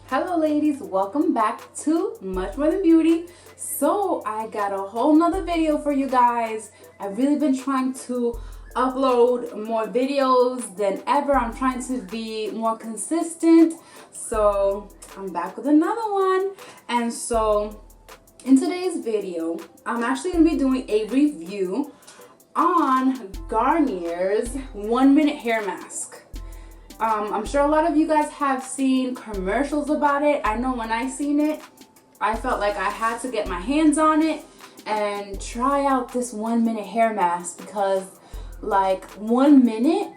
Hello ladies, welcome back to Much More Than Beauty. So I got a whole nother video for you guys. I've really been trying to upload more videos than ever. I'm trying to be more consistent. So I'm back with another one. And so in today's video, I'm actually going to be doing a review on Garnier's 1-minute hair mask. I'm sure a lot of you guys have seen commercials about it. I know when I seen it, I felt like I had to get my hands on it and try out this 1-minute hair mask because like 1 minute,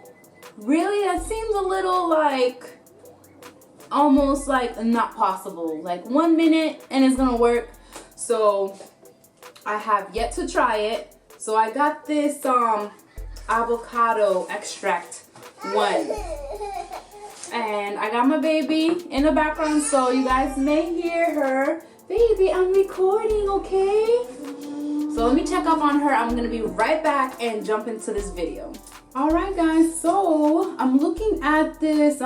really, that seems a little like almost like not possible. Like 1 minute and it's gonna work. So I have yet to try it. So I got this avocado extract one. And I got my baby in the background, so you guys may hear her. Baby, I'm recording, okay? So let me check up on her. I'm gonna be right back and jump into this video. All right, guys, so I'm looking at this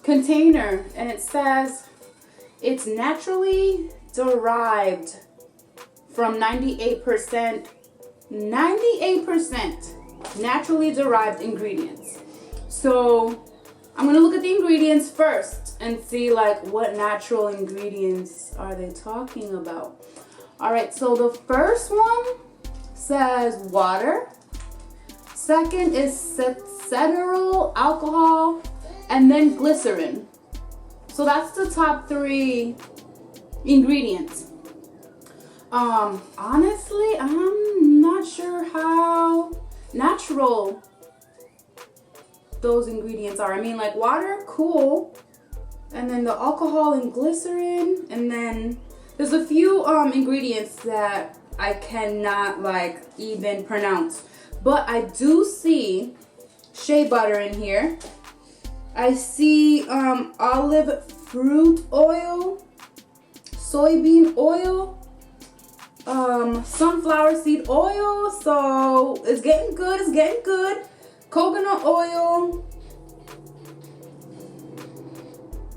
container and it says it's naturally derived from 98% naturally derived ingredients. So I'm gonna look at the ingredients first and see like what natural ingredients are they talking about. All right, so the first one says water. Second is cetearyl alcohol, and then glycerin. So that's the top 3 ingredients. Honestly, I'm not sure how natural those ingredients are. I mean, like water, cool, and then the alcohol and glycerin, and then there's a few ingredients that I cannot like even pronounce, but I do see shea butter in here. I see olive fruit oil, soybean oil, sunflower seed oil. So it's getting good, it's getting good. Coconut oil.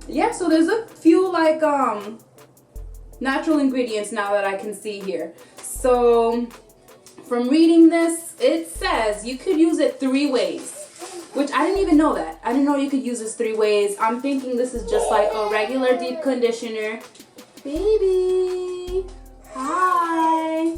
Yeah, so there's a few like natural ingredients now that I can see here. So from reading this, it says you could use it 3 ways, which I didn't even know that. I didn't know you could use this 3 ways. I'm thinking this is just like a regular deep conditioner. Baby, hi.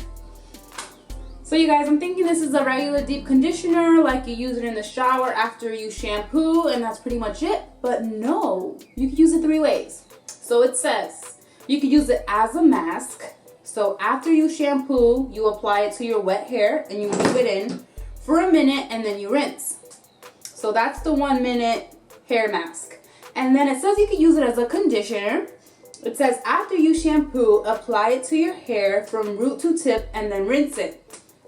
So you guys, I'm thinking this is a regular deep conditioner, like you use it in the shower after you shampoo, and that's pretty much it. But no, you can use it 3 ways. So it says you can use it as a mask. So after you shampoo, you apply it to your wet hair and you leave it in for a minute and then you rinse. So that's the 1-minute hair mask. And then it says you can use it as a conditioner. It says after you shampoo, apply it to your hair from root to tip and then rinse it.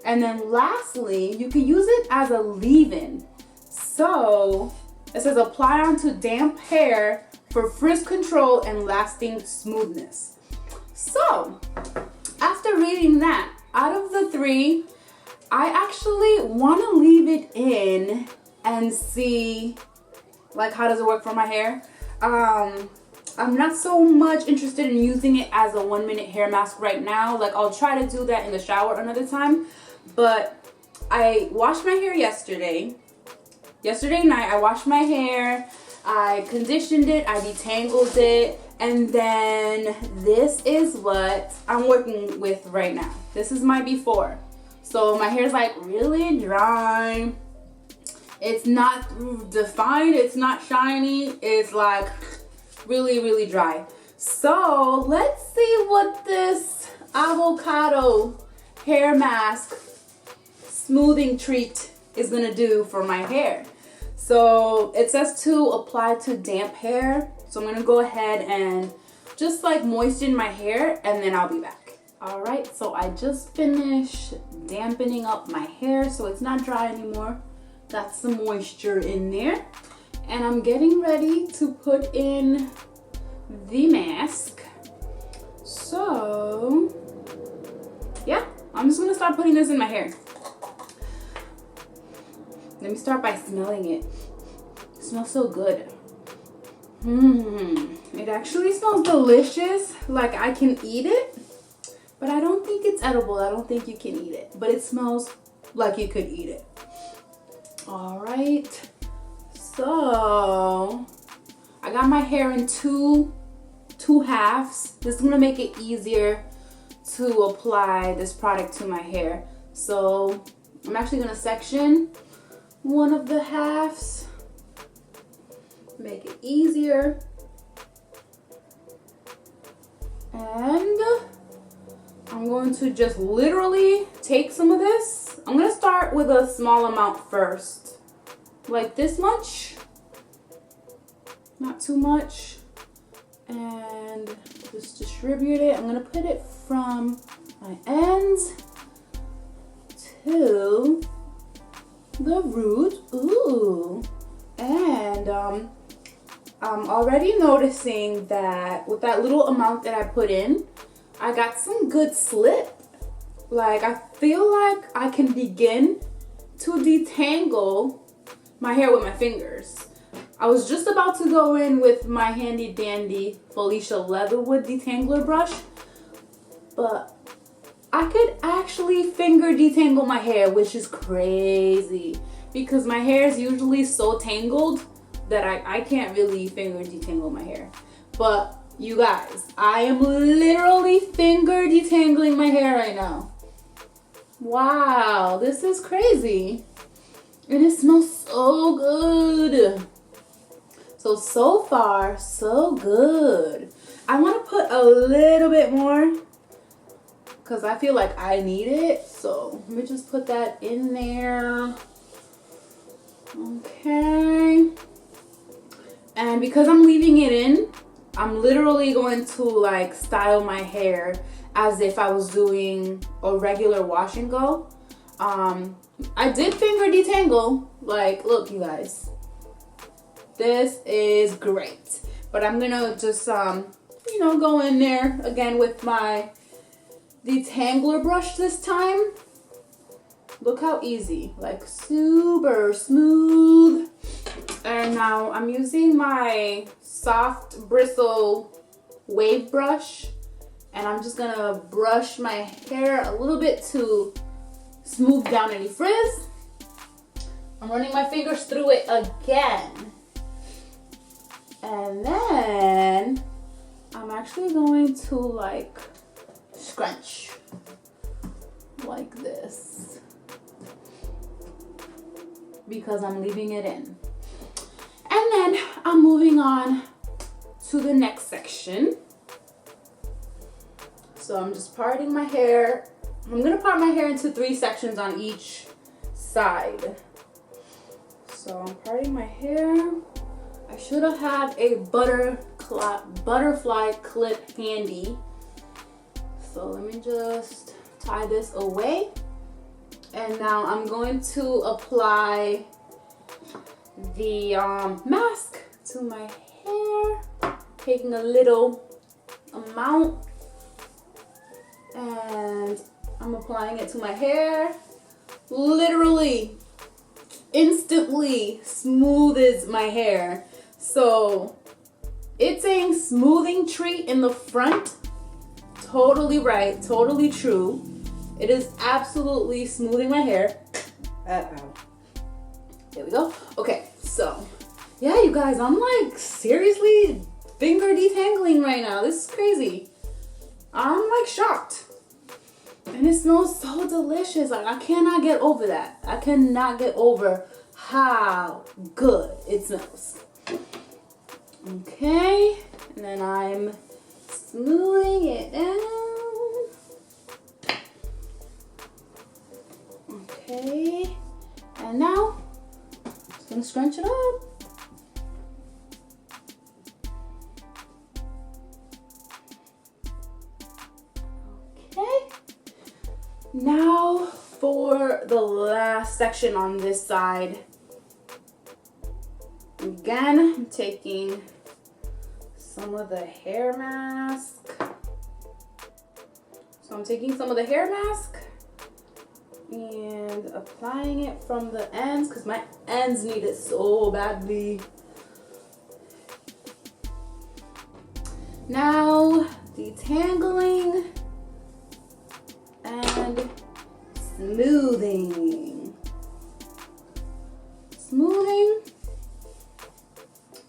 And then lastly, you can use it as a leave-in. So it says apply onto damp hair for frizz control and lasting smoothness. So after reading that, out of the 3, I actually want to leave it in and see like how does it work for my hair. I'm not so much interested in using it as a 1-minute hair mask right now. Like I'll try to do that in the shower another time. But I washed my hair yesterday night. I washed my hair, I conditioned it, I detangled it, and then this is what I'm working with right now. This is my before. So my hair is like really dry. It's not defined, it's not shiny, it's like really, really dry. So let's see what this avocado hair mask smoothing treat is gonna do for my hair. So it says to apply to damp hair. So I'm gonna go ahead and just like moisten my hair and then I'll be back. All right, so I just finished dampening up my hair so it's not dry anymore. Got some moisture in there. And I'm getting ready to put in the mask. So yeah, I'm just gonna start putting this in my hair. Let me start by smelling it. It smells so good. It actually smells delicious, like I can eat it, but I don't think it's edible. I don't think you can eat it, but it smells like you could eat it. All right, so I got my hair in two halves. This is gonna make it easier to apply this product to my hair. So I'm actually gonna section one of the halves, make it easier. And I'm going to just literally take some of this. I'm gonna start with a small amount first, like this much, not too much, and just distribute it. I'm gonna put it from my ends to the root. Ooh. And I'm already noticing that with that little amount that I put in, I got some good slip. Like, I feel like I can begin to detangle my hair with my fingers. I was just about to go in with my handy dandy Felicia Leatherwood detangler brush, but I could actually finger detangle my hair, which is crazy because my hair is usually so tangled that I can't really finger detangle my hair. But you guys, I am literally finger detangling my hair right now. Wow, this is crazy. And it smells so good. So far, so good. I want to put a little bit more because I feel like I need it. So let me just put that in there. Okay. And because I'm leaving it in, I'm literally going to like style my hair as if I was doing a regular wash and go. I did finger detangle. Like, look, you guys. This is great. But I'm gonna just, you know, go in there again with my detangler brush this time. Look how easy, like super smooth. And now I'm using my soft bristle wave brush, and I'm just gonna brush my hair a little bit to smooth down any frizz. I'm running my fingers through it again. And then I'm actually going to like scrunch like this because I'm leaving it in. And then I'm moving on to the next section. So I'm just parting my hair. I'm gonna part my hair into 3 sections on each side. So I'm parting my hair. I should have had a butterfly clip handy. So let me just tie this away. And now I'm going to apply the mask to my hair, taking a little amount, and I'm applying it to my hair. Literally, instantly smoothes my hair. So it's saying smoothing treat in the front. Totally right, totally true. It is absolutely smoothing my hair. There we go. Okay, so yeah, you guys, I'm like seriously finger detangling right now. This is crazy. I'm like shocked. And it smells so delicious. Like, I cannot get over that. I cannot get over how good it smells. Okay, and then I'm smoothing it down. Okay, and now I'm just gonna scrunch it up. Okay, now for the last section on this side. Again, I'm taking some of the hair mask. So I'm taking some of the hair mask and applying it from the ends because my ends need it so badly. Now, detangling and smoothing. Smoothing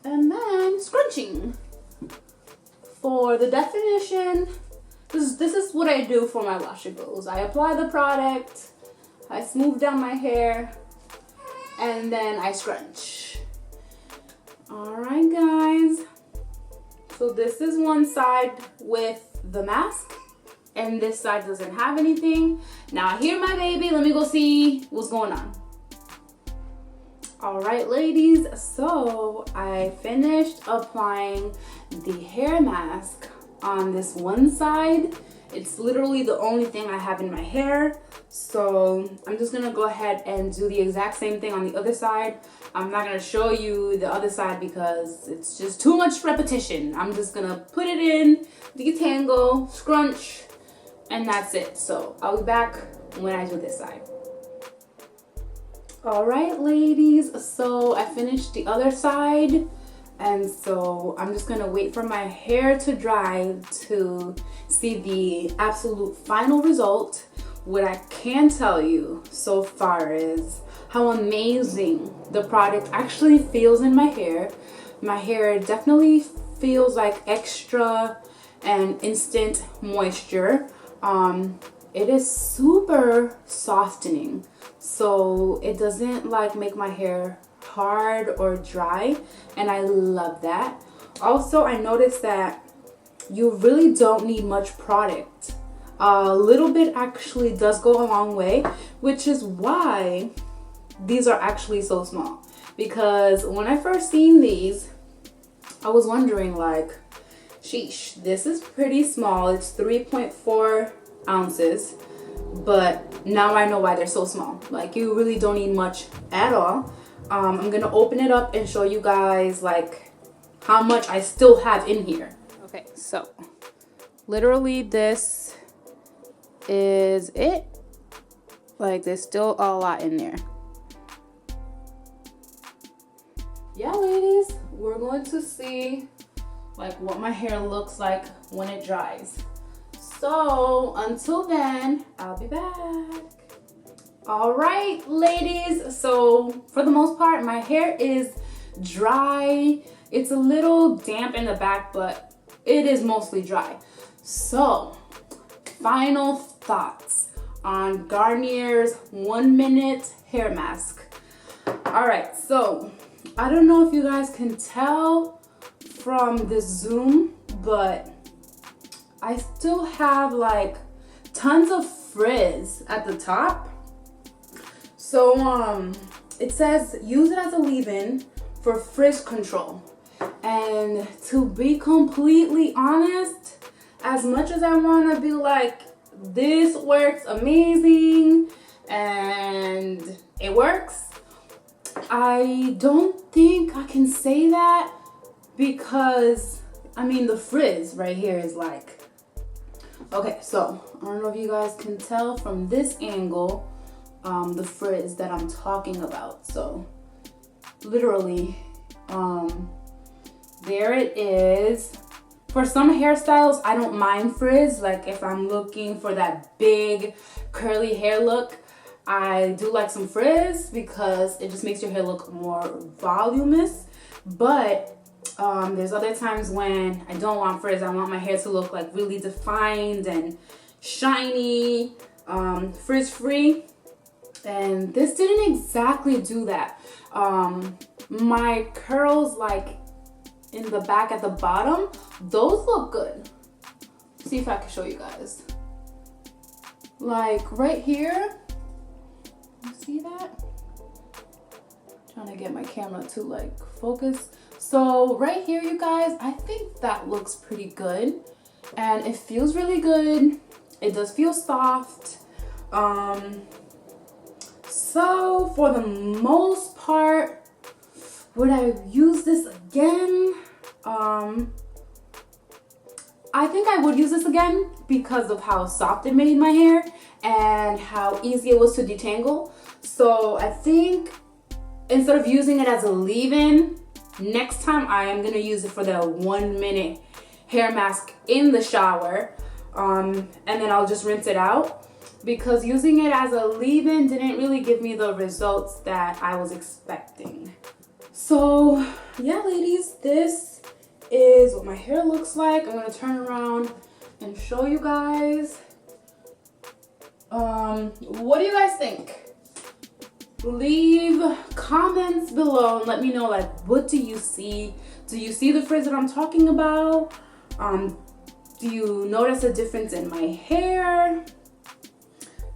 and then scrunching. For the definition, this is what I do for my washables. I apply the product, I smooth down my hair, and then I scrunch. Alright guys, so this is one side with the mask, and this side doesn't have anything. Now here my baby, let me go see what's going on. Alright ladies, so I finished applying the hair mask on this one side. It's literally the only thing I have in my hair. So I'm just gonna go ahead and do the exact same thing on the other side. I'm not gonna show you the other side because it's just too much repetition. I'm just gonna put it in, detangle, scrunch, and that's it. So I'll be back when I do this side. Alright ladies, so I finished the other side, and so I'm just gonna wait for my hair to dry to see the absolute final result. What I can tell you so far is how amazing the product actually feels in my hair. My hair definitely feels like extra and instant moisture. It is super softening, so it doesn't like make my hair hard or dry, and I love that. Also, I noticed that you really don't need much product. A little bit actually does go a long way, which is why these are actually so small. Because when I first seen these, I was wondering like, sheesh, this is pretty small. It's 3.4 ounces, but now I know why they're so small. Like, you really don't need much at all. I'm gonna open it up and show you guys like how much I still have in here. Okay, so literally this is it. Like, there's still a lot in there. Yeah ladies, we're going to see like what my hair looks like when it dries. So until then, I'll be back. All right ladies, so for the most part my hair is dry. It's a little damp in the back, but it is mostly dry. So final thoughts on Garnier's 1 minute hair mask. All right, so I don't know if you guys can tell from the zoom, but I still have like tons of frizz at the top. So it says use it as a leave-in for frizz control. And to be completely honest, as much as I want to be like, this works amazing and it works, I don't think I can say that, because I mean the frizz right here is like, okay, so I don't know if you guys can tell from this angle the frizz that I'm talking about. So literally there it is. For some hairstyles I don't mind frizz. Like if I'm looking for that big curly hair look, I do like some frizz because it just makes your hair look more voluminous. But there's other times when I don't want frizz. I want my hair to look like really defined and shiny, frizz free. And this didn't exactly do that. My curls like in the back at the bottom, those look good. See if I can show you guys. Like right here, you see that? Trying to get my camera to like focus. So right here, you guys, I think that looks pretty good, and it feels really good. It does feel soft. So for the most part, would I use this again? I think I would use this again because of how soft it made my hair and how easy it was to detangle. So I think instead of using it as a leave-in, next time I am gonna use it for the 1 minute hair mask in the shower, and then I'll just rinse it out, because using it as a leave-in didn't really give me the results that I was expecting. So yeah, ladies, this is what my hair looks like. I'm gonna turn around and show you guys. What do you guys think? Leave comments below and let me know, like, what do you see? Do you see the frizz that I'm talking about? Do you notice a difference in my hair?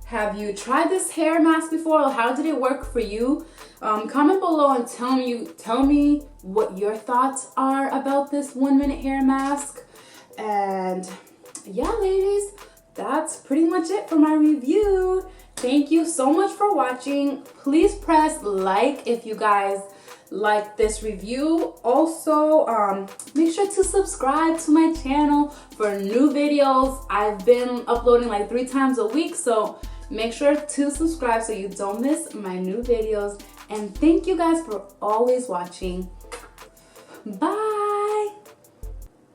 Have you tried this hair mask before? How did it work for you? Comment below and tell me what your thoughts are about this 1 minute hair mask. And yeah, ladies, that's pretty much it for my review. Thank you so much for watching. Please press like if you guys like this review. Also, make sure to subscribe to my channel for new videos. I've been uploading like 3 times a week, so make sure to subscribe so you don't miss my new videos. And thank you guys for always watching. Bye.